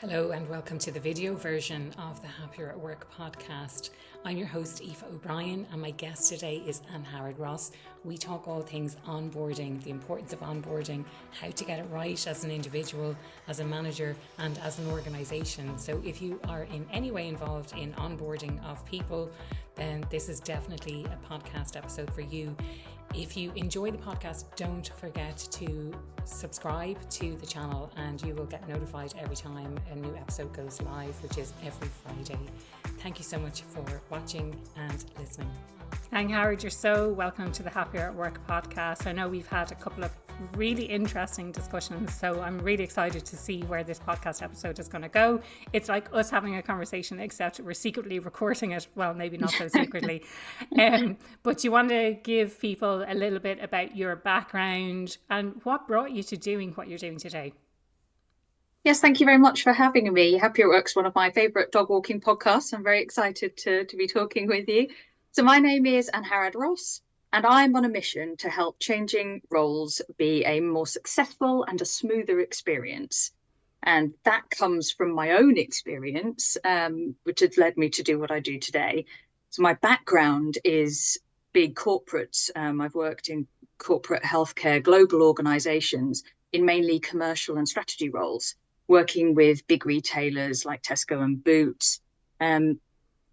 Hello and welcome to the video version of the Happier at Work podcast. I'm your host Aoife O'Brien and my guest today is Angharad Ross. We talk all things onboarding, the importance of onboarding, how to get it right as an individual, as a manager and as an organisation. So if you are in any way involved in onboarding of people, then this is definitely a podcast episode for you. If you enjoy the podcast, don't forget to subscribe to the channel and you will get notified every time a new episode goes live, which is every Friday. Thank you so much for watching and listening. Angharad, you're so welcome to the Happier at Work podcast. I know we've had a couple of really interesting discussions, so I'm really excited to see where this podcast episode is going to go. It's like us having a conversation, except we're secretly recording it. Well, maybe not so secretly. But you want to give people a little bit about your background and what brought you to doing what you're doing today. Yes, thank you very much for having me. Happier at Work's one of my favourite dog walking podcasts. I'm very excited to be talking with you. So my name is Angharad Ross, and I'm on a mission to help changing roles be a more successful and a smoother experience. And that comes from my own experience, which has led me to do what I do today. So my background is big corporates. I've worked in corporate healthcare, global organisations in mainly commercial and strategy roles, working with big retailers like Tesco and Boots.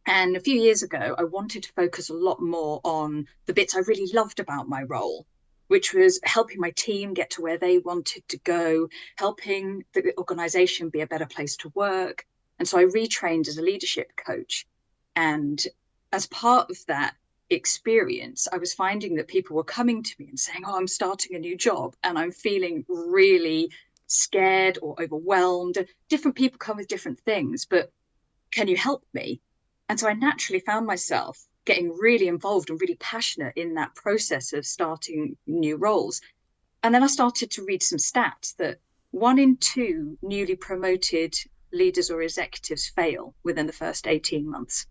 And a few years ago, I wanted to focus a lot more on the bits I really loved about my role, which was helping my team get to where they wanted to go, helping the organisation be a better place to work. And so I retrained as a leadership coach. And as part of that experience, I was finding that people were coming to me and saying, oh, I'm starting a new job and I'm feeling really scared or overwhelmed. Different people come with different things, but can you help me? And so I naturally found myself getting really involved and really passionate in that process of starting new roles. And then I started to read some stats that 1 in 2 newly promoted leaders or executives fail within the first 18 months.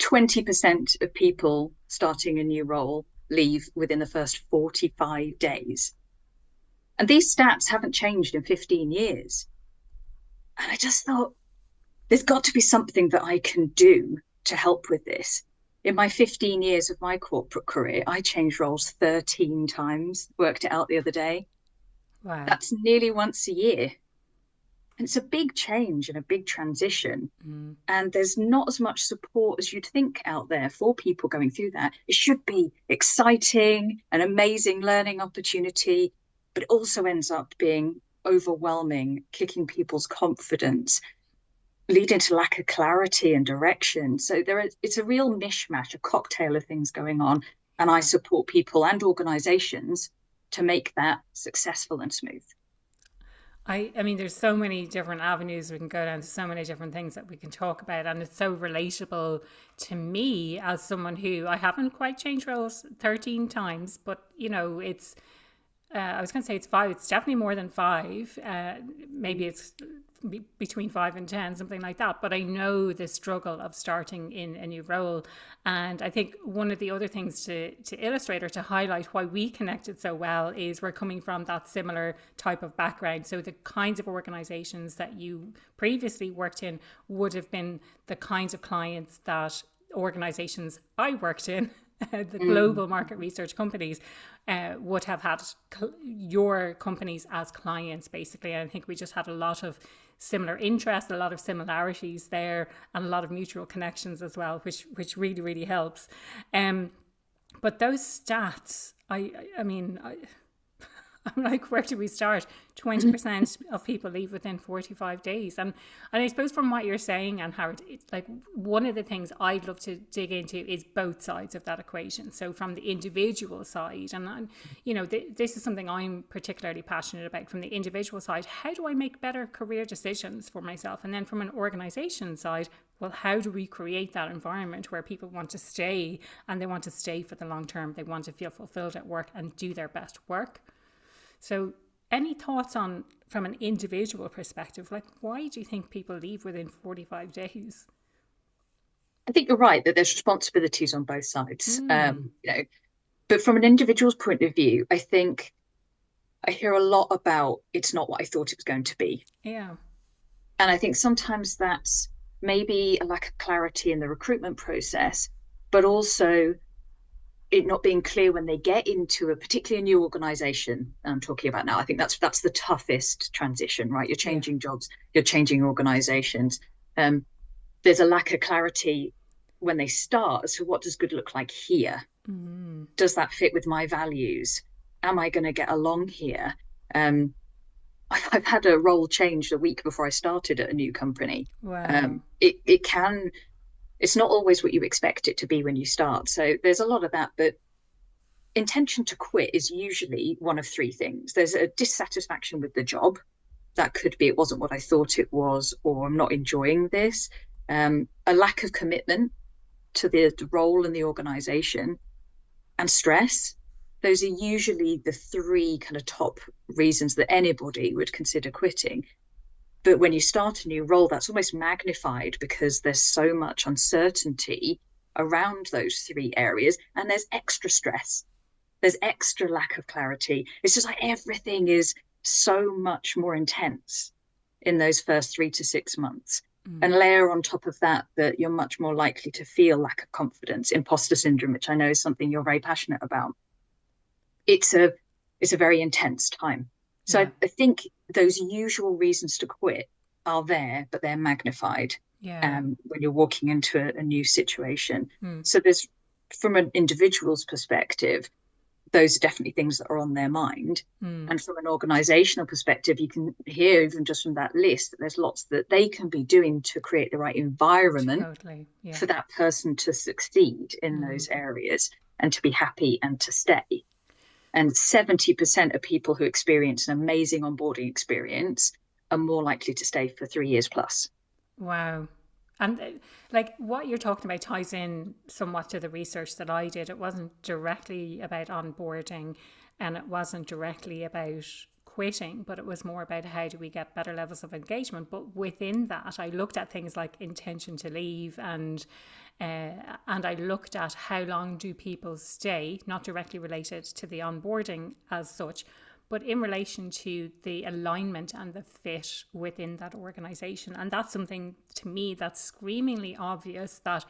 20% of people starting a new role leave within the first 45 days. And these stats haven't changed in 15 years. And I just thought, there's got to be something that I can do to help with this. In my 15 years of my corporate career, I changed roles 13 times, worked it out the other day. Wow. That's nearly once a year. And it's a big change and a big transition. And there's not as much support as you'd think out there for people going through that. It should be exciting, an amazing learning opportunity, but it also ends up being overwhelming, kicking people's confidence, leading to lack of clarity and direction. So it's a real mishmash, a cocktail of things going on. And I support people and organizations to make that successful and smooth. I mean, there's so many different avenues we can go down to, so many different things that we can talk about. And it's so relatable to me as someone who I haven't quite changed roles 13 times, but it's, I was going to say it's 5. It's definitely more than 5. Maybe it's between 5 and 10, something like that. But I know the struggle of starting in a new role. And I think one of the other things to illustrate or to highlight why we connected so well is we're coming from that similar type of background. So the kinds of organizations that you previously worked in would have been the kinds of clients that organizations I worked in, the global market research companies, would have had your companies as clients, basically. And I think we just had a lot of similar interests, a lot of similarities there, and a lot of mutual connections as well, which really, really helps. But those stats, I mean, I'm like, where do we start? 20% of people leave within 45 days. And I suppose from what you're saying, Angharad, like one of the things I'd love to dig into is both sides of that equation. So from the individual side, and this is something I'm particularly passionate about. From the individual side, how do I make better career decisions for myself? And then from an organization side, well, how do we create that environment where people want to stay, and they want to stay for the long term? They want to feel fulfilled at work and do their best work. So any thoughts on, from an individual perspective, like why do you think people leave within 45 days? I think you're right that there's responsibilities on both sides. But from an individual's point of view, I think I hear a lot about it's not what I thought it was going to be. Yeah. And I think sometimes that's maybe a lack of clarity in the recruitment process, but also it not being clear when they get into a particularly a new organization I'm talking about now. I think that's the toughest transition, right? You're Yeah. changing jobs, you're changing organizations. Um, there's a lack of clarity when they start as to what does good look like here. Mm. Does that fit with my values? Am I going to get along here? Um, I've had a role change a week before I started at a new company. Wow. It can, it's not always what you expect it to be when you start. So there's a lot of that, but intention to quit is usually one of three things. There's a dissatisfaction with the job. That could be it wasn't what I thought it was, or I'm not enjoying this. A lack of commitment to the role and the organization, and stress. Those are usually the three kind of top reasons that anybody would consider quitting. But when you start a new role, that's almost magnified because there's so much uncertainty around those three areas, and there's extra stress, there's extra lack of clarity. It's just like everything is so much more intense in those first 3 to 6 months. Mm. And layer on top of that that you're much more likely to feel lack of confidence, imposter syndrome, which I know is something you're very passionate about. It's a very intense time. So Yeah. I think those usual reasons to quit are there, but they're magnified Yeah. when you're walking into a new situation. Mm. So there's, from an individual's perspective, those are definitely things that are on their mind. Mm. And from an organizational perspective, you can hear even just from that list that there's lots that they can be doing to create the right environment Totally. Yeah. for that person to succeed in Mm. those areas and to be happy and to stay. And 70% of people who experience an amazing onboarding experience are more likely to stay for 3 years plus. Wow. And like what you're talking about ties in somewhat to the research that I did. It wasn't directly about onboarding and it wasn't directly about quitting, but it was more about how do we get better levels of engagement. But within that, I looked at things like intention to leave and I looked at how long do people stay, not directly related to the onboarding as such, but in relation to the alignment and the fit within that organization. And that's something to me that's screamingly obvious that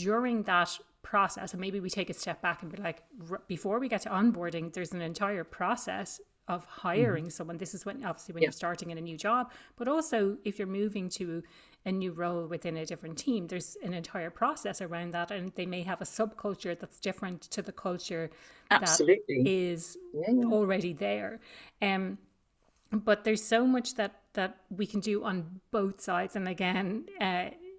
during that process, and maybe we take a step back and be like, before we get to onboarding, there's an entire process of hiring someone. This is when obviously when Yeah, you're starting in a new job, but also if you're moving to a new role within a different team, there's an entire process around that, and they may have a subculture that's different to the culture that absolutely. is Yeah, yeah. already there. But there's so much that we can do on both sides, and again,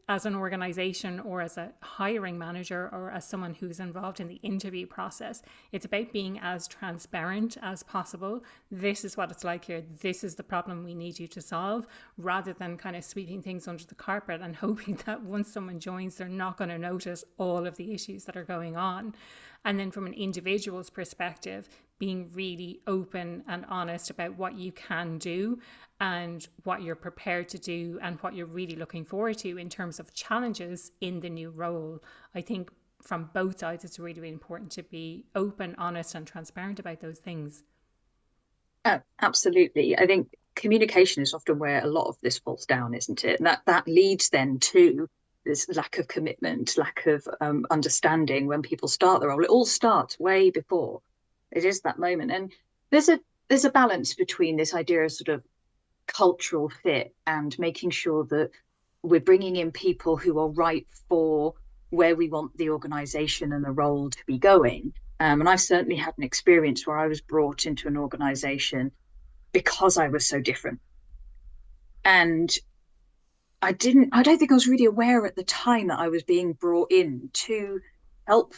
as an organization or as a hiring manager or as someone who's involved in the interview process, it's about being as transparent as possible. This is what it's like here, this is the problem we need you to solve, rather than kind of sweeping things under the carpet and hoping that once someone joins they're not going to notice all of the issues that are going on. And then from an individual's perspective, being really open and honest about what you can do and what you're prepared to do and what you're really looking forward to in terms of challenges in the new role. I think from both sides, it's really, really important to be open, honest, and transparent about those things. Absolutely. I think communication is often where a lot of this falls down, isn't it? And that leads then to this lack of commitment, lack of understanding when people start the role. It all starts way before. It is that moment, and there's a there's a balance between this idea of sort of cultural fit and making sure that we're bringing in people who are right for where we want the organization and the role to be going. And I've certainly had an experience where I was brought into an organization because I was so different. And I don't think I was really aware at the time that I was being brought in to help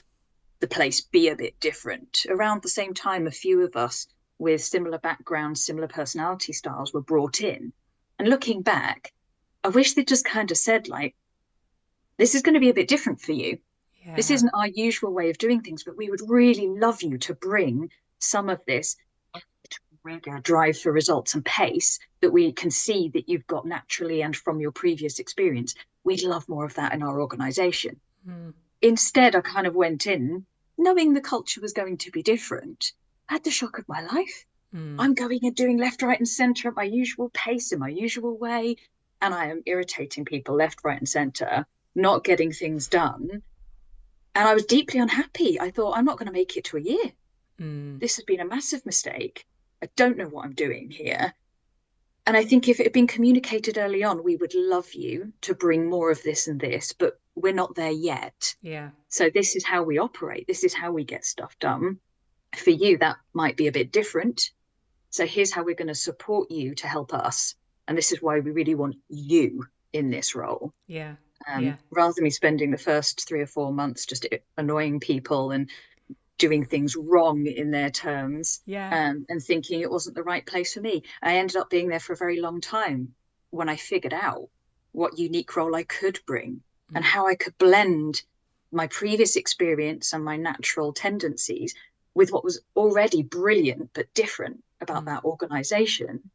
the place be a bit different. Around the same time, a few of us with similar backgrounds, similar personality styles were brought in. And looking back, I wish they'd just kind of said, like, this is going to be a bit different for you. This Yeah. isn't our usual way of doing things, but we would really love you to bring some of this rigor, drive for results, and pace that we can see that you've got naturally and from your previous experience. We'd love more of that in our organization. Mm. Instead, I kind of went in knowing the culture was going to be different. I had the shock of my life. Mm. I'm going and doing left, right, and centre at my usual pace in my usual way. and I am irritating people left, right, and center, not getting things done. And I was deeply unhappy. I thought, I'm not going to make it to a year. Mm. This has been a massive mistake. I don't know what I'm doing here. And I think if it had been communicated early on, we would love you to bring more of this and this, but we're not there yet. Yeah. So this is how we operate. This is how we get stuff done. For you, that might be a bit different. So here's how we're going to support you to help us. And this is why we really want you in this role. Yeah. Yeah. Rather than me spending the first 3 or 4 months just annoying people and doing things wrong in their terms, Yeah. and thinking it wasn't the right place for me. I ended up being there for a very long time when I figured out what unique role I could bring and how I could blend my previous experience and my natural tendencies with what was already brilliant but different about that organization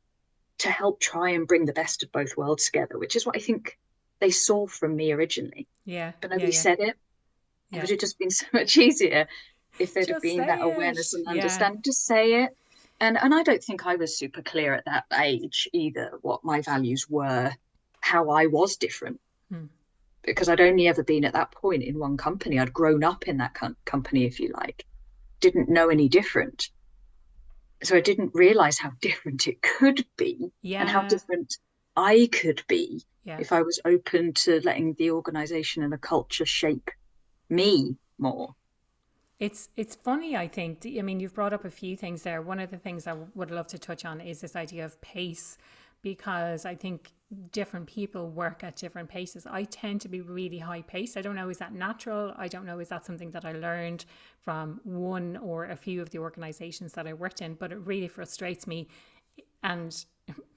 to help try and bring the best of both worlds together, which is what I think they saw from me originally. Yeah. But Yeah. nobody Yeah. said it. It would have just been so much easier if there'd have Just been that say it. awareness and Yeah. understanding. Just say it. And I don't think I was super clear at that age either what my values were, how I was different, because I'd only ever been at that point in one company. I'd grown up in that company, if you like, didn't know any different. So I didn't realize how different it could be and how Yeah. different I could be Yeah. if I was open to letting the organization and the culture shape me more. It's funny, I think. I mean, you've brought up a few things there. One of the things I would love to touch on is this idea of pace, because I think different people work at different paces. I tend to be really high paced. I don't know, is that natural? I don't know, is that something that I learned from one or a few of the organizations that I worked in? But it really frustrates me, and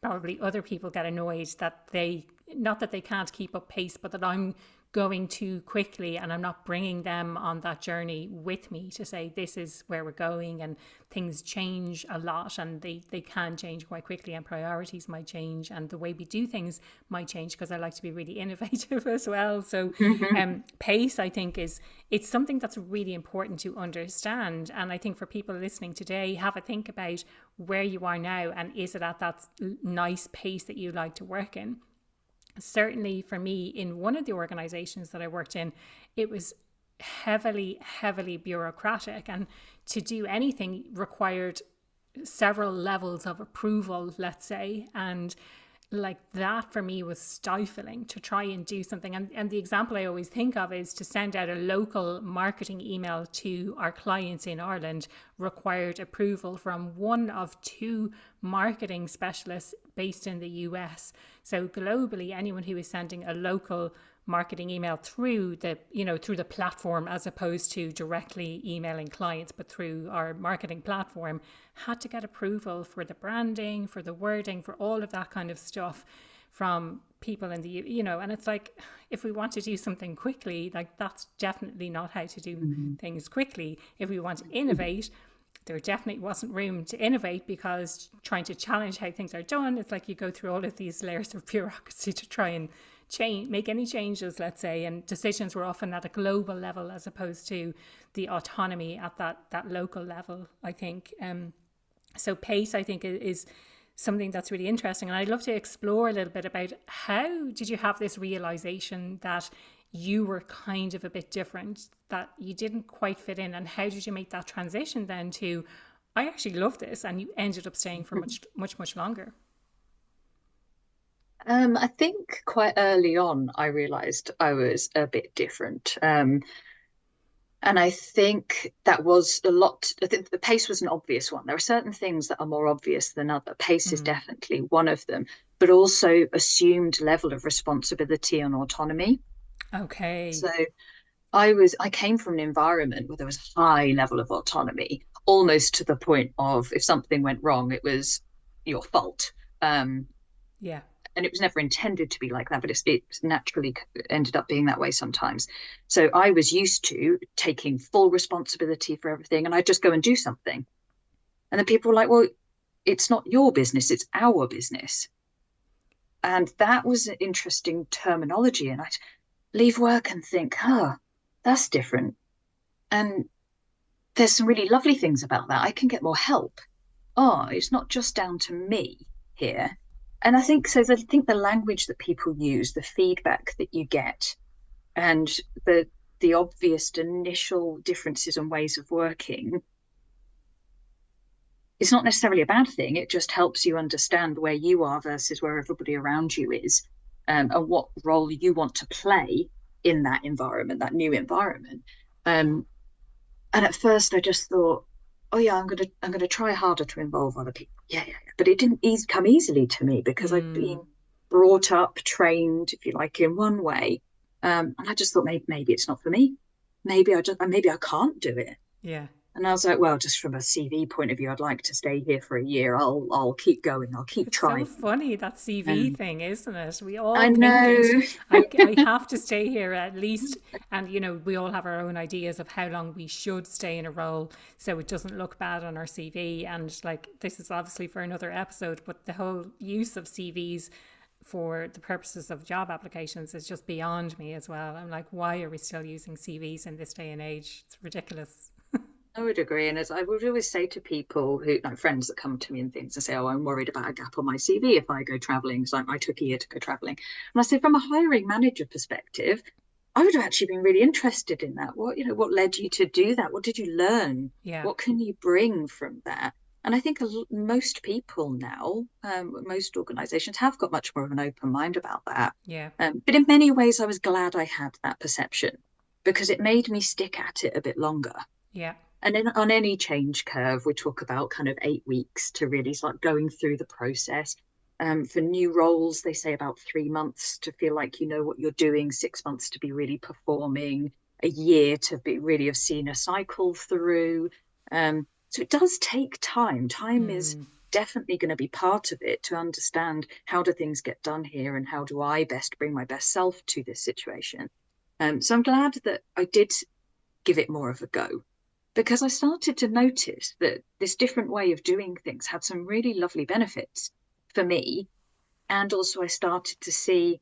probably other people get annoyed that they, not that they can't keep up pace, but that I'm going too quickly and I'm not bringing them on that journey with me to say this is where we're going, and things change a lot and they can change quite quickly, and priorities might change and the way we do things might change, because I like to be really innovative as well. So pace, I think, is, it's something that's really important to understand. And I think for people listening today, have a think about where you are now, and is it at that nice pace that you like to work in. Certainly for me, in one of the organizations that I worked in, it was heavily bureaucratic, and to do anything required several levels of approval, let's say. And like that for me was stifling to try and do something. And the example I always think of is to send out a local marketing email to our clients in Ireland required approval from one of two marketing specialists based in the US. So globally, anyone who is sending a local marketing email through the platform, as opposed to directly emailing clients, but through our marketing platform, had to get approval for the branding, for the wording, for all of that kind of stuff from people in the, and it's like, if we want to do something quickly, like that's definitely not how to do things quickly. If we want to innovate, there definitely wasn't room to innovate, because trying to challenge how things are done, it's like you go through all of these layers of bureaucracy to try and make any changes, let's say, and decisions were often at a global level as opposed to the autonomy at that local level, I think. So pace, I think, is something that's really interesting. And I'd love to explore a little bit about, how did you have this realization that you were kind of a bit different, that you didn't quite fit in, and how did you make that transition then to, I actually love this, and you ended up staying for much longer? I think quite early on, I realized I was a bit different. And I think that was a lot. I think the pace was an obvious one. There are certain things that are more obvious than other. Pace is definitely one of them, but also assumed level of responsibility and autonomy. Okay. So I came from an environment where there was a high level of autonomy, almost to the point of if something went wrong, it was your fault. Yeah. And it was never intended to be like that, but it's naturally ended up being that way sometimes. So I was used to taking full responsibility for everything, and I'd just go and do something. And then people were like, well, it's not your business, it's our business. And that was an interesting terminology. And I'd leave work and think, that's different. And there's some really lovely things about that. I can get more help. Oh, it's not just down to me here. And I think so. I think the language that people use, the feedback that you get, and the the obvious initial differences and ways of working is not necessarily a bad thing. It just helps you understand where you are versus where everybody around you is, and what role you want to play in that environment, that new environment. Um, and at first, I just thought, oh yeah, I'm gonna try harder to involve other people. Yeah, yeah, yeah. But it didn't come easily to me because I'd been Mm, brought up, trained, if you like, in one way, and I just thought maybe it's not for me. Maybe I can't do it. yeah. And I was like, well, just from a CV point of view, I'd like to stay here for a year. I'll keep going. I'll keep It's so trying. funny, that CV And thing, isn't it? We all I think it. know. I have to stay here at least. And, we all have our own ideas of how long we should stay in a role so it doesn't look bad on our CV. And, like, this is obviously for another episode, but the whole use of CVs for the purposes of job applications is just beyond me as well. I'm like, why are we still using CVs in this day and age? It's ridiculous. I would agree. And as I would always say to people who, like friends that come to me and things, and say, oh, I'm worried about a gap on my CV if I go traveling. So I took a year to go traveling. And I say, from a hiring manager perspective, I would have actually been really interested in that. What led you to do that? What did you learn? Yeah, What can you bring from that? And I think most people now, most organizations have got much more of an open mind about that. yeah, But in many ways, I was glad I had that perception because it made me stick at it a bit longer. yeah, And on any change curve, we talk about kind of 8 weeks to really start going through the process. For new roles, they say about 3 months to feel like you know what you're doing, 6 months to be really performing, a year to be really have seen a cycle through. So it does take time. Time is mm, definitely going to be part of it to understand how do things get done here and how do I best bring my best self to this situation. So I'm glad that I did give it more of a go because I started to notice that this different way of doing things had some really lovely benefits for me. And also, I started to see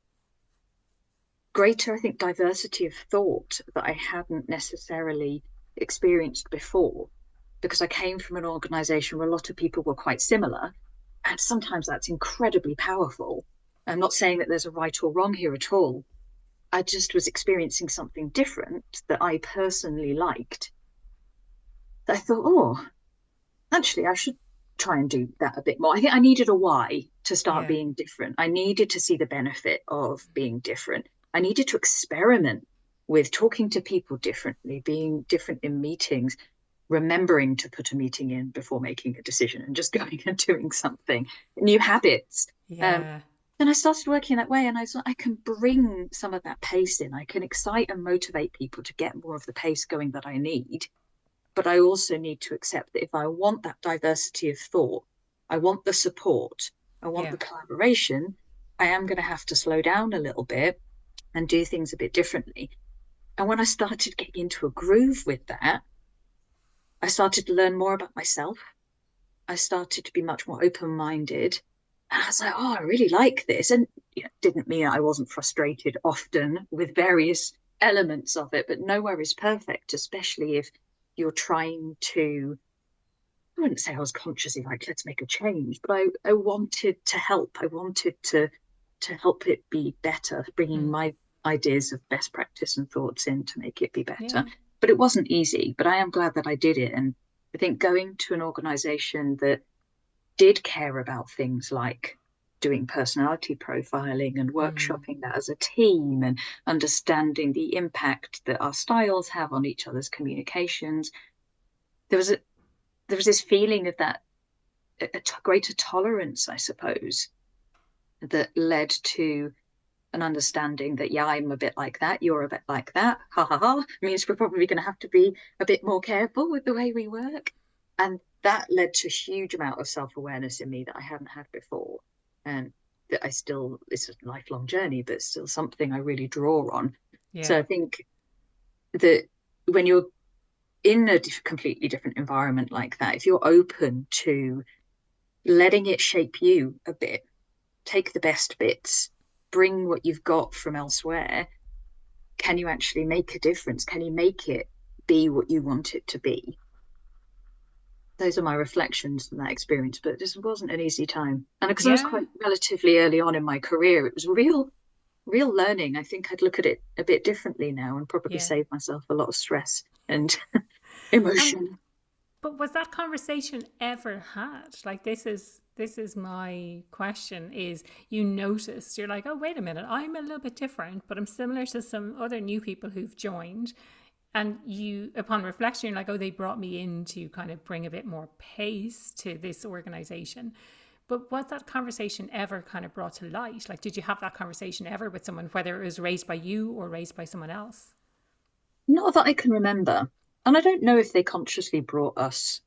greater, I think, diversity of thought that I hadn't necessarily experienced before because I came from an organization where a lot of people were quite similar. And sometimes that's incredibly powerful. I'm not saying that there's a right or wrong here at all. I just was experiencing something different that I personally liked. I thought, oh, actually, I should try and do that a bit more. I think I needed a why to start yeah, being different. I needed to see the benefit of being different. I needed to experiment with talking to people differently, being different in meetings, remembering to put a meeting in before making a decision and just going and doing something, new habits. Um, yeah, then I started working that way and I thought I can bring some of that pace in. I can excite and motivate people to get more of the pace going that I need, but I also need to accept that if I want that diversity of thought, I want the support, I want yeah, the collaboration, I am going to have to slow down a little bit and do things a bit differently. And when I started getting into a groove with that, I started to learn more about myself. I started to be much more open minded. And I was like, oh, I really like this. And it didn't mean I wasn't frustrated often with various elements of it, but nowhere is perfect, especially if you're trying to, I wouldn't say I was consciously like, let's make a change, but I wanted to help. I wanted to help it be better, bringing mm, my ideas of best practice and thoughts in to make it be better. yeah, But it wasn't easy, but I am glad that I did it. And I think going to an organization that did care about things like doing personality profiling and mm, workshopping that as a team and understanding the impact that our styles have on each other's communications. There was a there was this feeling of that greater tolerance, I suppose, that led to an understanding that, yeah, I'm a bit like that, you're a bit like that. Ha ha ha. Means we're probably going to have to be a bit more careful with the way we work. And that led to a huge amount of self awareness in me that I hadn't had before. And that I still, it's a lifelong journey, but still something I really draw on. So yeah, I think that when you're in a completely different environment like that, if you're open to letting it shape you a bit, take the best bits, bring what you've got from elsewhere, can you actually make a difference? Can you make it be what you want it to be? those are my reflections from that experience. But this wasn't an easy time, and because I was Yeah. quite relatively early on in my career, it was real learning. I think I'd look at it a bit differently now and probably Yeah. save myself a lot of stress and And emotion. but was that conversation ever had? Like this is my question is you noticed you're like, oh wait a minute, I'm a little bit different, but I'm similar to some other new people who've joined. And you upon reflection, you're like, oh, they brought me in to kind of bring a bit more pace to this organization. But was that conversation ever kind of brought to light? Like, did you have that conversation ever with someone, whether it was raised by you or raised by someone else? Not that I can remember. And I don't know if they consciously brought us,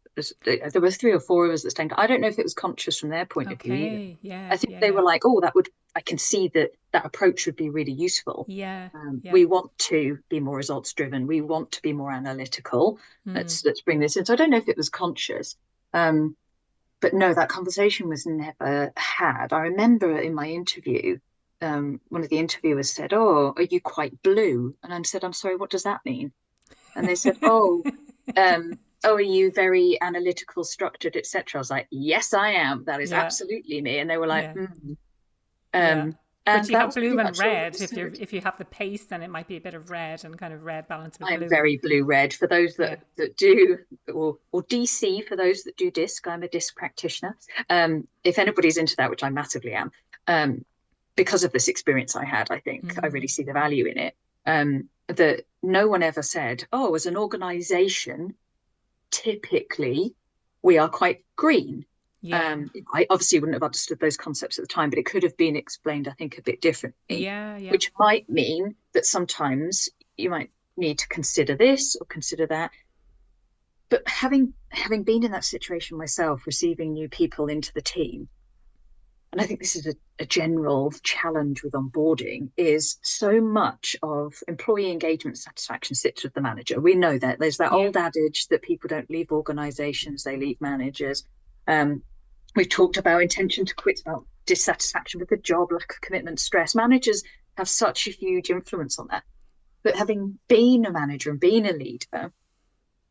there were three or four of us that stayed. I don't know if it was conscious from their point of view either. Okay. I Yeah. think Yeah. they Yeah. were like, oh, I can see that that approach would be really useful. Yeah. Yeah. We want to be more results driven. We want to be more analytical. Mm. Let's bring this in. So I don't know if it was conscious. Um, but no, that conversation was never had. I remember in my interview, one of the interviewers said, "Oh, are you quite blue?" And I said, "I'm sorry, what does that mean?" And they said, "Oh, are you very analytical, structured, etc." I was like, "Yes, I am. That is Yeah. absolutely me." And they were like, Yeah. "Hmm." Yeah. But And you that have was blue pretty and much all that red. was said. If you have the pace, then it might be a bit of red and kind of red balanced with I'm blue. very blue red. For those Yeah. that do, or DC for those that do disc, I'm a disc practitioner. If anybody's into that, which I massively am, because of this experience I had, I think I really Mm. see the value in it. That no one ever said, "Oh, as an organization, typically we are quite green." Yeah. I obviously wouldn't have understood those concepts at the time, but it could have been explained, I think, a bit differently, Yeah. Yeah. which might mean that sometimes you might need to consider this or consider that. But having been in that situation myself, receiving new people into the team, and I think this is a general challenge with onboarding, is so much of employee engagement satisfaction sits with the manager. We know that there's that Yeah. old adage that people don't leave organizations, they leave managers. Um, we've talked about intention to quit, about dissatisfaction with the job, lack of commitment, stress. Managers have such a huge influence on that. But having been a manager and been a leader,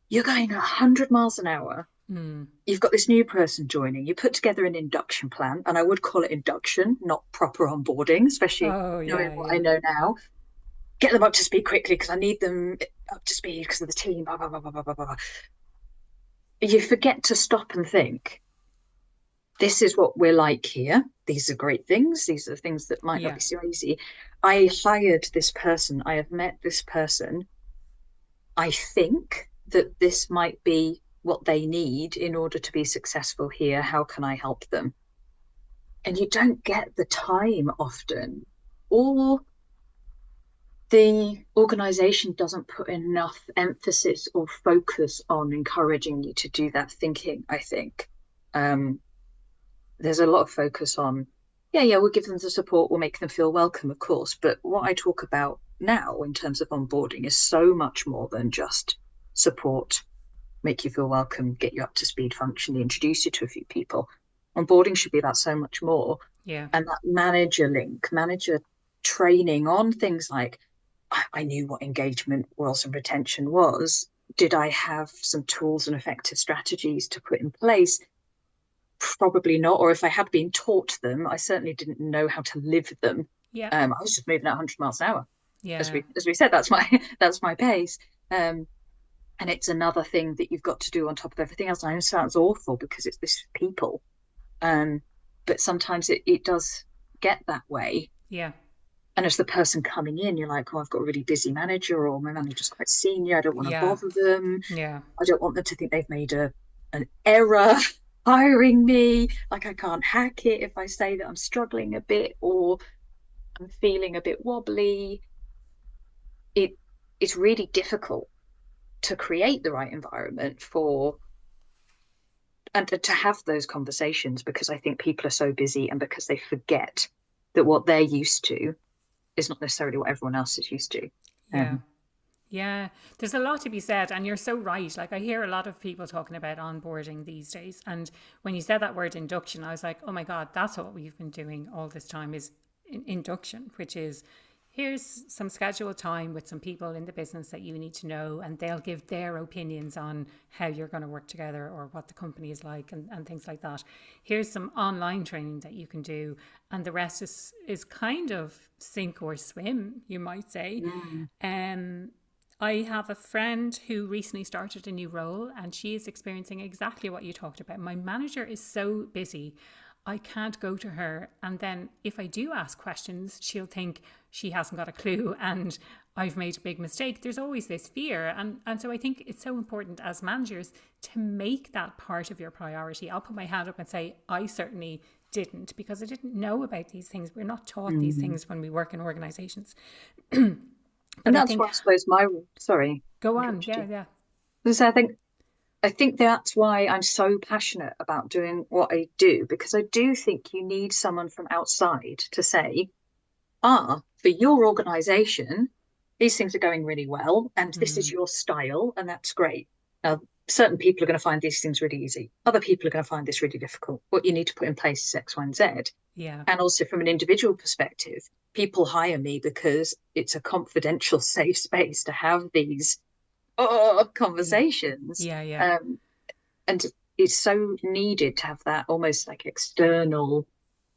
you're going 100 miles an hour. Mm. You've got this new person joining. You put together an induction plan, and I would call it induction, not proper onboarding, especially Oh, knowing yeah. what I Yeah. know now. Get them up to speed quickly because I need them up to speed because of the team. Blah, blah, blah, blah, blah, blah. You forget to stop and think, this is what we're like here. These are great things. These are things that might not Yeah. be so easy. I hired this person. I have met this person. I think that this might be what they need in order to be successful here. How can I help them? And you don't get the time often, or the organization doesn't put enough emphasis or focus on encouraging you to do that thinking, I think. Um, there's a lot of focus on, yeah, we'll give them the support, we'll make them feel welcome, of course. But what I talk about now in terms of onboarding is so much more than just support, make you feel welcome, get you up to speed functionally, introduce you to a few people. Onboarding should be about so much more. Yeah. And that manager link, manager training on things like, I knew what engagement was and retention was. Did I have some tools and effective strategies to put in place? Probably not. Or if I had been taught them, I certainly didn't know how to live them. Yeah. I was just moving at 100 miles an hour. Yeah. As we said, that's my that's my pace. And it's another thing that you've got to do on top of everything else. I know it sounds awful because it's this people, um, but sometimes it does get that way. Yeah. And as the person coming in, you're like, oh, I've got a really busy manager, or my manager's quite senior. I don't want to Yeah. bother them. Yeah. I don't want them to think they've made an error hiring me. Like I can't hack it if I say that I'm struggling a bit or I'm feeling a bit wobbly. It it's really difficult to create the right environment for and to have those conversations because I think people are so busy and because they forget that what they're used to is not necessarily what everyone else is used to. Yeah. Yeah, there's a lot to be said, and you're so right. Like, I hear a lot of people talking about onboarding these days. And when you said that word induction, I was like, oh my God, that's what we've been doing all this time is induction, which is here's some scheduled time with some people in the business that you need to know, and they'll give their opinions on how you're going to work together or what the company is like, and things like that. Here's some online training that you can do, and the rest is kind of sink or swim, you might say. Mm. Um, I have a friend who recently started a new role, and she is experiencing exactly what you talked about. My manager is so busy, I can't go to her. And then if I do ask questions, she'll think she hasn't got a clue and I've made a big mistake. There's always this fear. And so I think it's so important as managers to make that part of your priority. I'll put my hand up and say, I certainly didn't, because I didn't know about these things. We're not taught these Mm. things when we work in organizations. And But I that's think, why I suppose sorry, go on. interrupted Yeah, you. yeah. Because I think that's why I'm so passionate about doing what I do, because I do think you need someone from outside to say, for your organization, these things are going really well, and this is Mm, your style, and that's great. Now, certain people are going to find these things really easy. Other people are going to find this really difficult. What you need to put in place is X, Y, and Z. yeah. And also from an individual perspective, people hire me because it's a confidential, safe space to have these Yeah. conversations. Yeah, yeah. And it's so needed to have that almost like external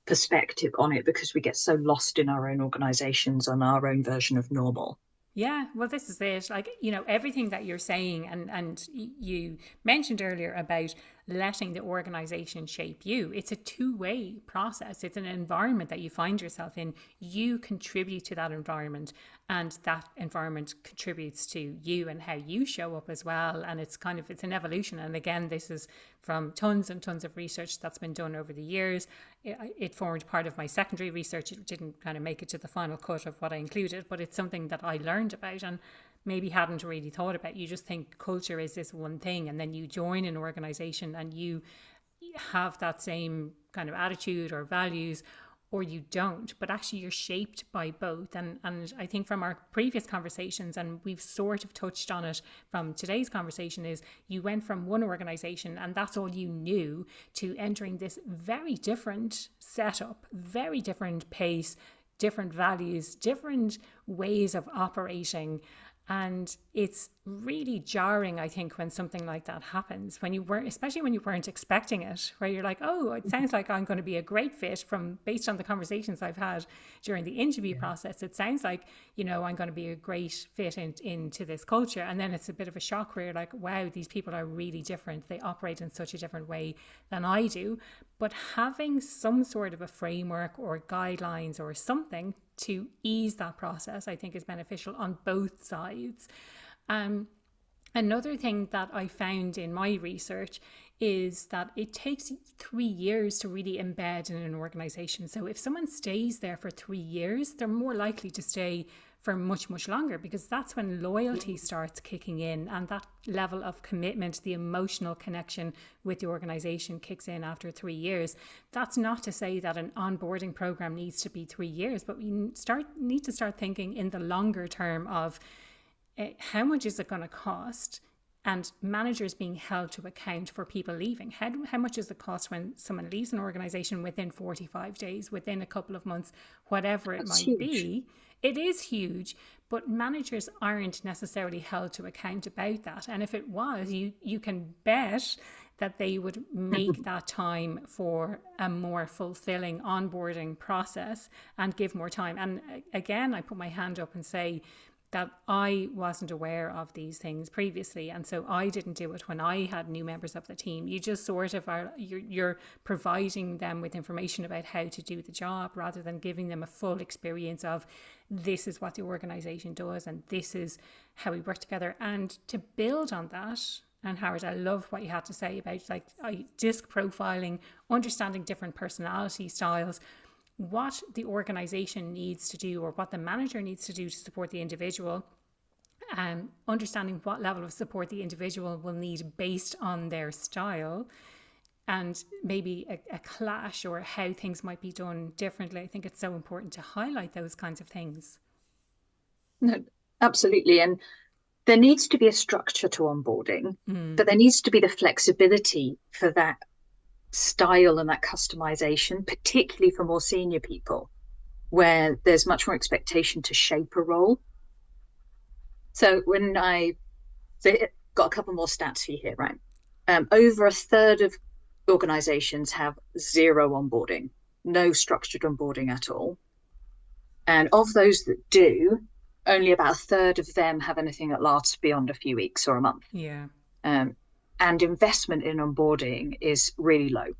perspective on it, because we get so lost in our own organizations on our own version of normal. Yeah, well, this is it. Like, everything that you're saying, and you mentioned earlier about letting the organization shape you. It's a two-way process. It's an environment that you find yourself in. You contribute to that environment, and that environment contributes to you and how you show up as well. And it's an evolution. And again, this is from tons and tons of research that's been done over the years. It formed part of my secondary research. It didn't kind of make it to the final cut of what I included, but it's something that I learned about and maybe hadn't really thought about. You just think culture is this one thing, and then you join an organization and you have that same kind of attitude or values, or you don't, but actually you're shaped by both. And I think from our previous conversations, and we've sort of touched on it from today's conversation, is you went from one organization and that's all you knew to entering this very different setup, very different pace, different values, different ways of operating. And it's really jarring, I think, when something like that happens, when you weren't, especially when you weren't expecting it, where you're like, oh, it sounds like I'm going to be a great fit based on the conversations I've had during the interview Yeah. process. It sounds like, I'm going to be a great fit into this culture. And then it's a bit of a shock where you're like, wow, these people are really different. They operate in such a different way than I do. But having some sort of a framework or guidelines or something to ease that process, I think, is beneficial on both sides. Another thing that I found in my research is that it takes 3 years to really embed in an organization. So if someone stays there for 3 years, they're more likely to stay for much, much longer, because that's when loyalty starts kicking in, and that level of commitment, the emotional connection with the organization, kicks in after 3 years. That's not to say that an onboarding program needs to be 3 years, but we need to start thinking in the longer term of how much is it going to cost, and managers being held to account for people leaving. How much is the cost when someone leaves an organization within 45 days, within a couple of months, whatever it That's might huge. be? It is huge, but managers aren't necessarily held to account about that. And if it was, you can bet that they would make that time for a more fulfilling onboarding process and give more time. And again, I put my hand up and say, that I wasn't aware of these things previously, and so I didn't do it when I had new members of the team. You just sort of you're providing them with information about how to do the job, rather than giving them a full experience of, this is what the organization does and this is how we work together. And to build on that, and Howard, I love what you had to say about disc profiling, understanding different personality styles, what the organization needs to do or what the manager needs to do to support the individual, and understanding what level of support the individual will need based on their style, and maybe a clash or how things might be done differently. I think it's so important to highlight those kinds of things. No, absolutely. And there needs to be a structure to onboarding, Mm, but there needs to be the flexibility for that style and that customization, particularly for more senior people. where there's much more expectation to shape a role. So got a couple more stats for you here, right? Over a third of organizations have zero onboarding, no structured onboarding at all. And of those that do, only about a third of them have anything that lasts beyond a few weeks or a month. Yeah. And investment in onboarding is really low,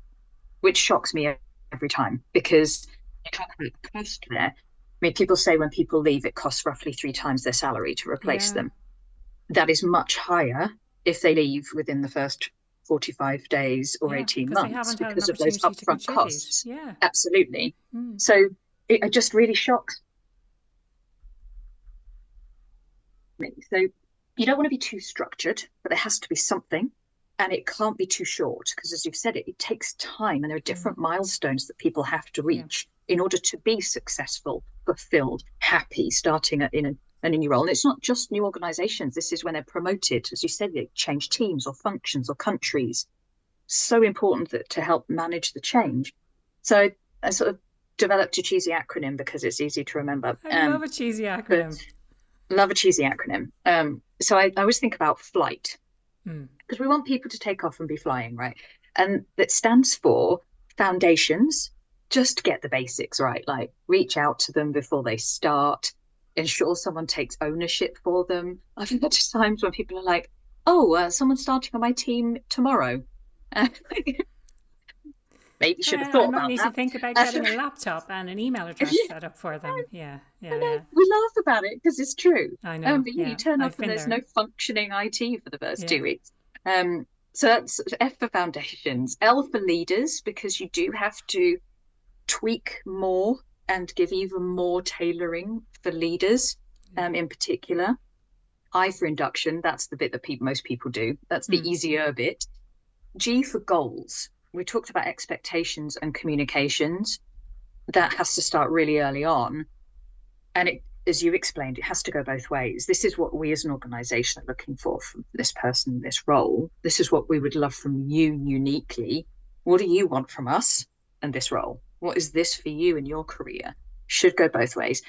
which shocks me every time, because you talk about the cost there. I mean, people say when people leave, it costs roughly 3 times their salary to replace them. That is much higher if they leave within the first 45 days or 18 because they months haven't had an because of those opportunity to upfront contribute. costs. Yeah. Absolutely. So it just really shocks me. So you don't want to be too structured, but there has to be something. And it can't be too short, because as you've said, it takes time, and there are different milestones that people have to reach in order to be successful, fulfilled, happy, starting in a new role. And it's not just new organizations. This is when they're promoted. As you said, they change teams or functions or countries. So important to help manage the change. So I sort of developed a cheesy acronym because it's easy to remember. I love a cheesy acronym. Love a cheesy acronym. So I always think about FLIGHT, because we want people to take off and be flying, right? And that stands for foundations. Just get the basics right, like reach out to them before they start, ensure someone takes ownership for them. I've had times when people are like, oh, someone's starting on my team tomorrow. Maybe should have thought about that. I might need to think about getting a laptop and an email address set up for them. Yeah. We laugh about it because it's true. I know. But you turn up and there's no functioning IT for the first 2 weeks. So that's F for foundations. L for leaders, because you do have to tweak more and give even more tailoring for leaders, in particular. I for induction. That's the bit that most people do. That's the easier bit. G for goals. We talked about expectations and communications. That has to start really early on. And it, as you explained, it has to go both ways. This is what we as an organization are looking for from this person, this role. This is what we would love from you uniquely. What do you want from us and this role? What is this for you in your career? Should go both ways.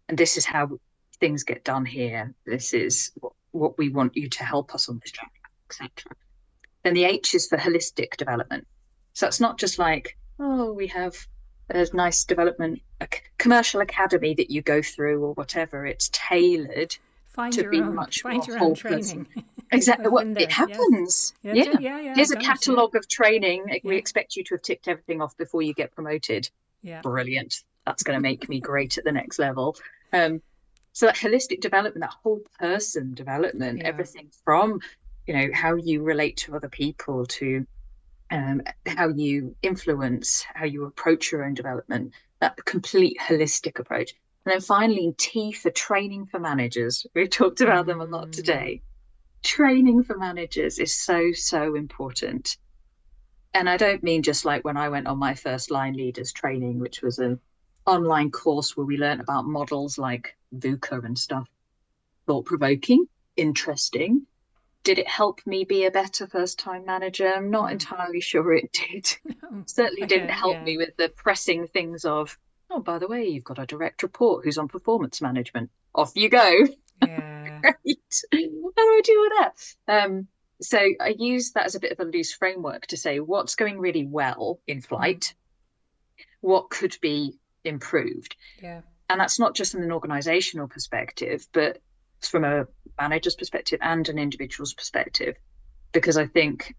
And this is how things get done here. This is what we want you to help us on this journey, etc. Then the H is for holistic development. So it's not just like, oh, we have a nice development, a commercial academy that you go through or whatever. It's tailored to be much more whole training. Exactly. Well, it happens. Yes. Here's a catalogue of training. We expect you to have ticked everything off before you get promoted. Brilliant. That's going to make me great at the next level. So that holistic development, that whole person development, everything from, how you relate to other people to how you influence, how you approach your own development, that complete holistic approach. And then finally, T for training for managers. We've talked about them a lot today. Training for managers is so, so important. And I don't mean just like when I went on my first line leaders training, which was an online course where we learned about models like VUCA and stuff. Thought-provoking, interesting. Did it help me be a better first-time manager? I'm not entirely sure it did. Certainly didn't help me with the pressing things of, oh, by the way, you've got a direct report who's on performance management. Off you go. Yeah. Great. How do I deal with that? So I use that as a bit of a loose framework to say what's going really well in flight, what could be improved. Yeah. And that's not just from an organizational perspective, but from a manager's perspective and an individual's perspective, because I think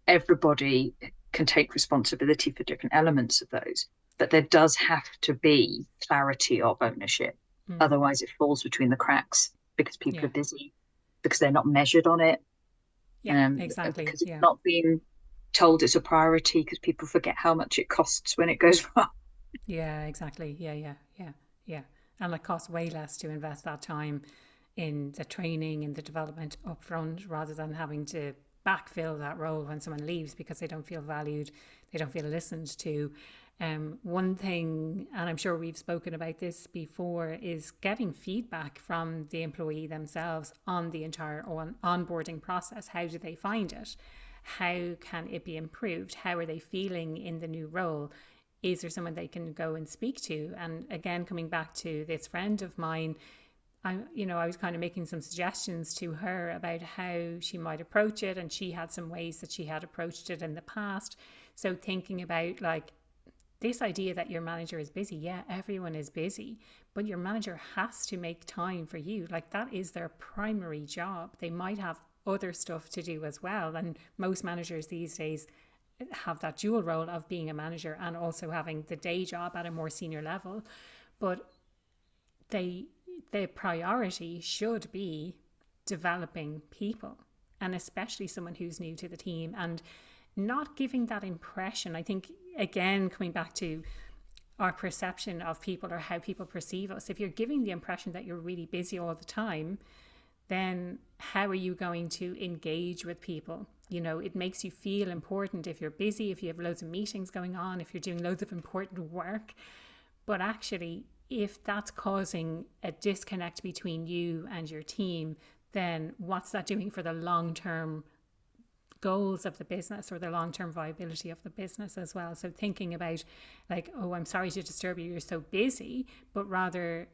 everybody can take responsibility for different elements of those, but there does have to be clarity of ownership. Otherwise it falls between the cracks because people are busy, because they're not measured on it. Exactly. Because it's not being told it's a priority, because people forget how much it costs when it goes wrong. Yeah, exactly. Yeah. And it costs way less to invest that time in the training and the development up front, rather than having to backfill that role when someone leaves because they don't feel valued, they don't feel listened to. One thing, and I'm sure we've spoken about this before, is getting feedback from the employee themselves on the entire onboarding process. How do they find it? How can it be improved? How are they feeling in the new role? is there someone they can go and speak to? And again, coming back to this friend of mine, I was kind of making some suggestions to her about how she might approach it, and she had some ways that she had approached it in the past. So thinking about like this idea that your manager is busy, yeah, everyone is busy, but your manager has to make time for you. Like that is their primary job. They might have other stuff to do as well, and most managers these days have that dual role of being a manager and also having the day job at a more senior level. But they the priority should be developing people, and especially someone who's new to the team, and not giving that impression. I think, again, coming back to our perception of people or how people perceive us, if you're giving the impression that you're really busy all the time, then how are you going to engage with people? It makes you feel important if you're busy, if you have loads of meetings going on, if you're doing loads of important work. But actually, if that's causing a disconnect between you and your team, then what's that doing for the long-term goals of the business or the long-term viability of the business as well? So thinking about like, oh, I'm sorry to disturb you, you're so busy, but rather,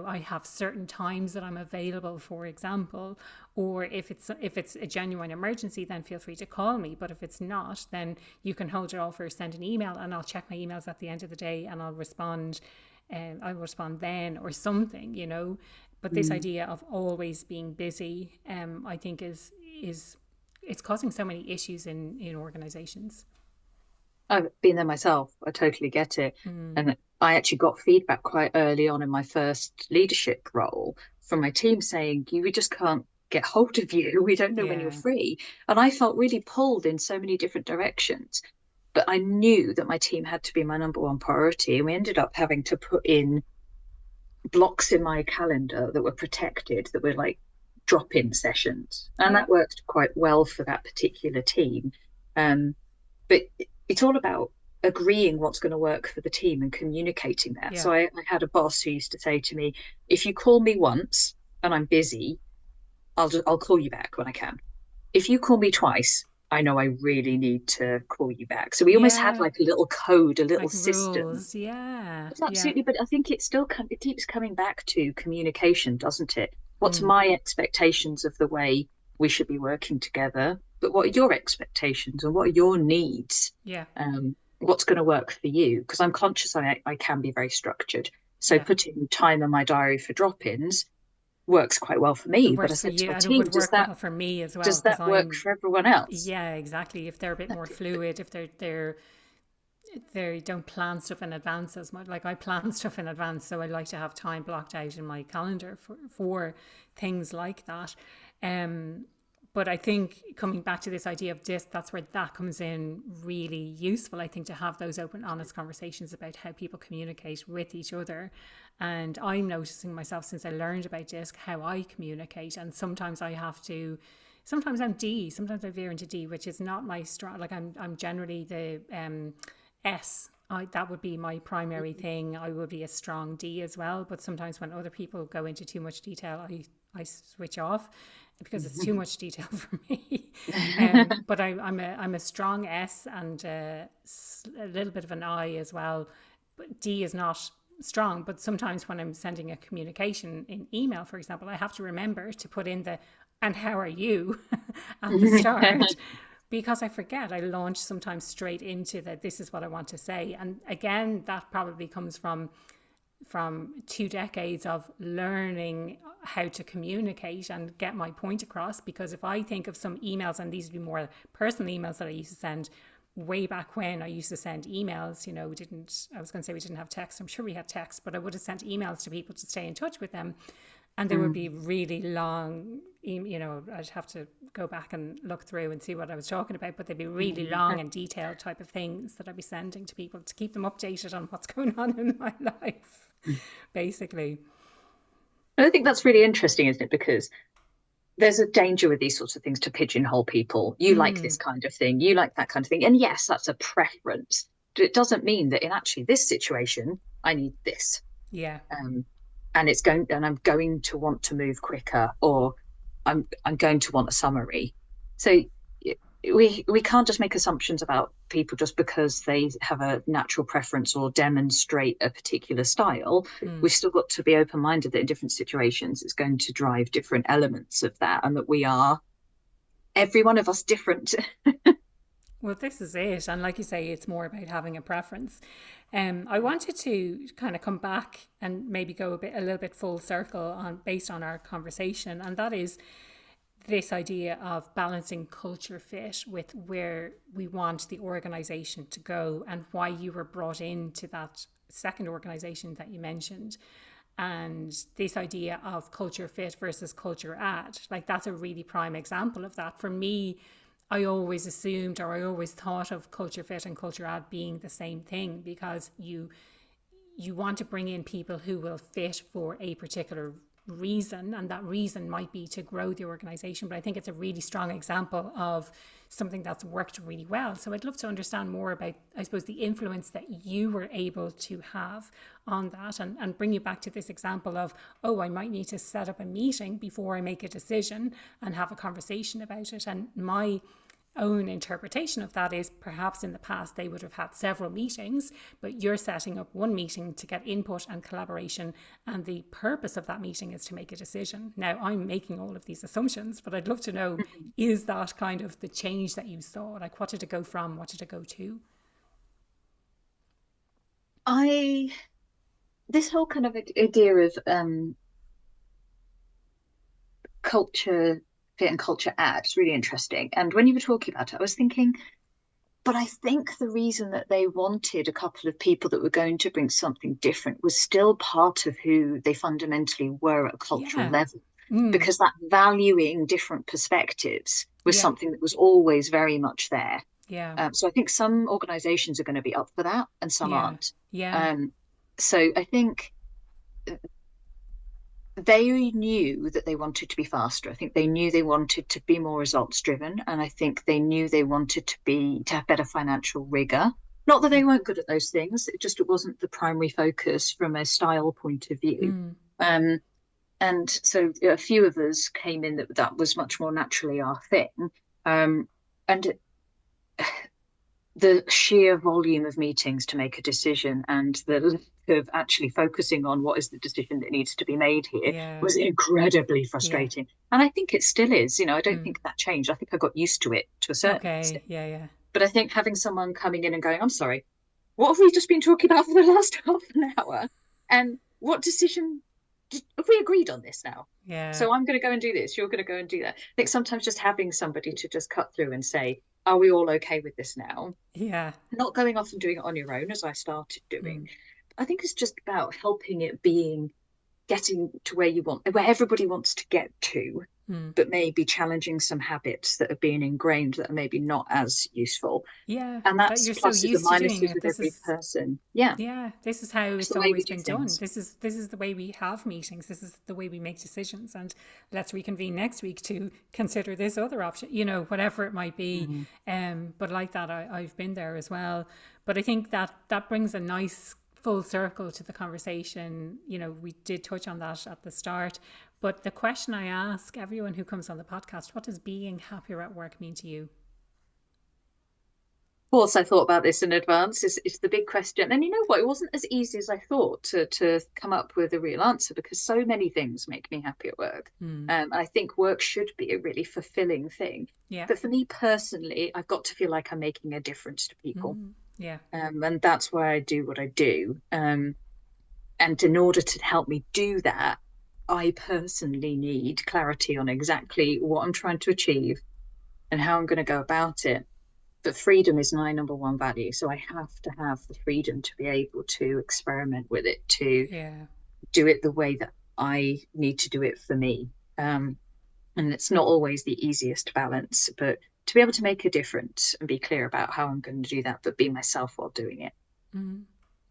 I have certain times that I'm available, for example, or if it's a genuine emergency, then feel free to call me. But if it's not, then you can hold it off or send an email, and I'll check my emails at the end of the day and I'll respond. I will respond then or something. But this idea of always being busy, I think is it's causing so many issues in organizations. I've been there myself. I totally get it. And I actually got feedback quite early on in my first leadership role from my team saying, we just can't get hold of you. We don't know when you're Yeah. free. And I felt really pulled in so many different directions. But I knew that my team had to be my number one priority. And we ended up having to put in blocks in my calendar that were protected, that were like drop-in sessions. And Yeah. that worked quite well for that particular team. But it's all about agreeing what's going to work for the team and communicating that. Yeah. So I had a boss who used to say to me, if you call me once and I'm busy, I'll call you back when I can. If you call me twice, I know I really need to call you back. So we almost had Yeah. like a little code, a little Like system. rules. Yeah. It's Yeah. absolutely, but I think it keeps coming back to communication, doesn't it? What's my expectations of the way we should be working together? But what are your expectations and what are your needs? Yeah. What's going to work for you? Because I'm conscious I can be very structured. So Yeah. putting time in my diary for drop-ins works quite well for It me. But I works for said to you, my and it team, would work well for me as well does because that work I'm. for everyone else? Yeah, exactly. If they're a bit more fluid, if they don't plan stuff in advance as much. Like I plan stuff in advance, so I like to have time blocked out in my calendar for things like that. But I think coming back to this idea of DISC, that's where that comes in really useful. I think to have those open, honest conversations about how people communicate with each other. And I'm noticing myself since I learned about DISC how I communicate, and sometimes I have to. Sometimes I'm D. Sometimes I veer into D, which is not my strong. Like I'm generally the S. That would be my primary thing. I would be a strong D as well. But sometimes when other people go into too much detail, I switch off because it's too much detail for me. But I'm a strong S and a little bit of an I as well. But D is not strong. But sometimes when I'm sending a communication in email, for example, I have to remember to put in the "and how are you" at the start, because I forget. I launch sometimes straight into that. This is what I want to say, and again, that probably comes from 2 decades of learning how to communicate and get my point across. Because if I think of some emails, and these would be more personal emails that I used to send way back when I used to send emails, I was going to say we didn't have text. I'm sure we had text, but I would have sent emails to people to stay in touch with them. And there would be really long, I'd have to go back and look through and see what I was talking about, but they'd be really long and detailed type of things that I'd be sending to people to keep them updated on what's going on in my life, basically. I think that's really interesting, isn't it? Because there's a danger with these sorts of things to pigeonhole people. You like this kind of thing, you like that kind of thing. And yes, that's a preference. But it doesn't mean that in actually this situation, I need this. Yeah. And I'm going to want to move quicker, or I'm going to want a summary. So we can't just make assumptions about people just because they have a natural preference or demonstrate a particular style. We've still got to be open-minded that in different situations it's going to drive different elements of that, and that we are, every one of us, different. Well, this is it. And like you say, it's more about having a preference. I wanted to kind of come back and maybe go a little bit full circle on based on our conversation. And that is this idea of balancing culture fit with where we want the organization to go and why you were brought into that second organization that you mentioned. And this idea of culture fit versus culture add, like that's a really prime example of that. For me, I always assumed or I always thought of culture fit and culture add being the same thing, because you want to bring in people who will fit for a particular reason, and that reason might be to grow the organization. But I think it's a really strong example of something that's worked really well. So I'd love to understand more about, I suppose, the influence that you were able to have on that, and bring you back to this example of, oh, I might need to set up a meeting before I make a decision and have a conversation about it. And my own interpretation of that is perhaps in the past they would have had several meetings, but you're setting up one meeting to get input and collaboration, and the purpose of that meeting is to make a decision. Now, I'm making all of these assumptions, but I'd love to know, is that kind of the change that you saw? Like, what did it go from? What did it go to? I This whole kind of idea of culture fit and culture add is really interesting. And when you were talking about it, I was thinking, but I think the reason that they wanted a couple of people that were going to bring something different was still part of who they fundamentally were at a cultural Yeah. level, because that valuing different perspectives was Yeah. something that was always very much there. Yeah. So I think some organizations are going to be up for that and some Yeah. aren't. Yeah. So I think they knew that they wanted to be faster. I think they knew they wanted to be more results driven, and I think they knew they wanted to have better financial rigor. Not that they weren't good at those things; it wasn't the primary focus from a style point of view. Um, and so a few of us came in that was much more naturally our thing. And the sheer volume of meetings to make a decision and the lack of actually focusing on what is the decision that needs to be made here Yeah. was incredibly Yeah. frustrating. And I think it still is. I don't think that changed. I think I got used to it to a certain Okay. extent. Yeah. Yeah. But I think having someone coming in and going, I'm sorry, what have we just been talking about for the last half an hour? And what decision have we agreed on this now? Yeah. So I'm going to go and do this. You're going to go and do that. I think sometimes just having somebody to just cut through and say, are we all okay with this now? Yeah. Not going off and doing it on your own as I started doing. I think it's just about helping it getting to where everybody wants to get to, but maybe challenging some habits that are being ingrained that are maybe not as useful. Yeah. And That that's you're so pluses and used to doing minuses it. with This every is person. Yeah, Yeah, this is how it's it's the way we always do been done. things. This is the way we have meetings. This is the way we make decisions. And let's reconvene next week to consider this other option. Whatever it might be. Mm-hmm. But like that, I've been there as well. But I think that brings a nice full circle to the conversation. We did touch on that at the start. But the question I ask everyone who comes on the podcast: what does being happier at work mean to you? Course, I thought about this in advance. It's the big question. And you know what? It wasn't as easy as I thought to come up with a real answer, because so many things make me happy at work. I think work should be a really fulfilling thing. Yeah. But for me personally, I've got to feel like I'm making a difference to people. Yeah. And that's why I do what I do. And in order to help me do that, I personally need clarity on exactly what I'm trying to achieve and how I'm going to go about it. But freedom is my number one value. So I have to have the freedom to be able to experiment with it, to Yeah. do it the way that I need to do it for me. And it's not always the easiest balance, but to be able to make a difference and be clear about how I'm going to do that, but be myself while doing it.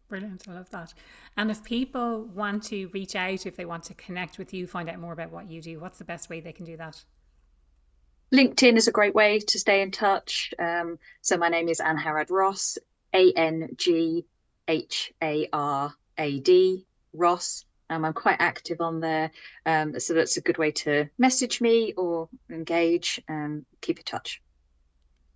Brilliant. I love that. And if people want to reach out, if they want to connect with you, find out more about what you do, what's the best way they can do that? LinkedIn is a great way to stay in touch. So my name is Angharad Ross, Angharad Ross. I'm quite active on there. So that's a good way to message me or engage and keep in touch.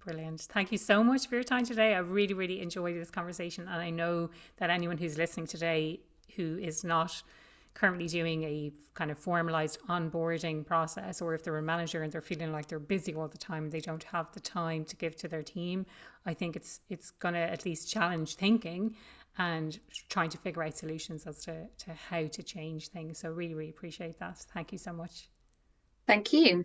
Brilliant. Thank you so much for your time today. I really, really enjoyed this conversation. And I know that anyone who's listening today who is not currently doing a kind of formalized onboarding process, or if they're a manager and they're feeling like they're busy all the time, they don't have the time to give to their team, I think it's going to at least challenge thinking and trying to figure out solutions as to how to change things. So really, really appreciate that. Thank you so much. Thank you.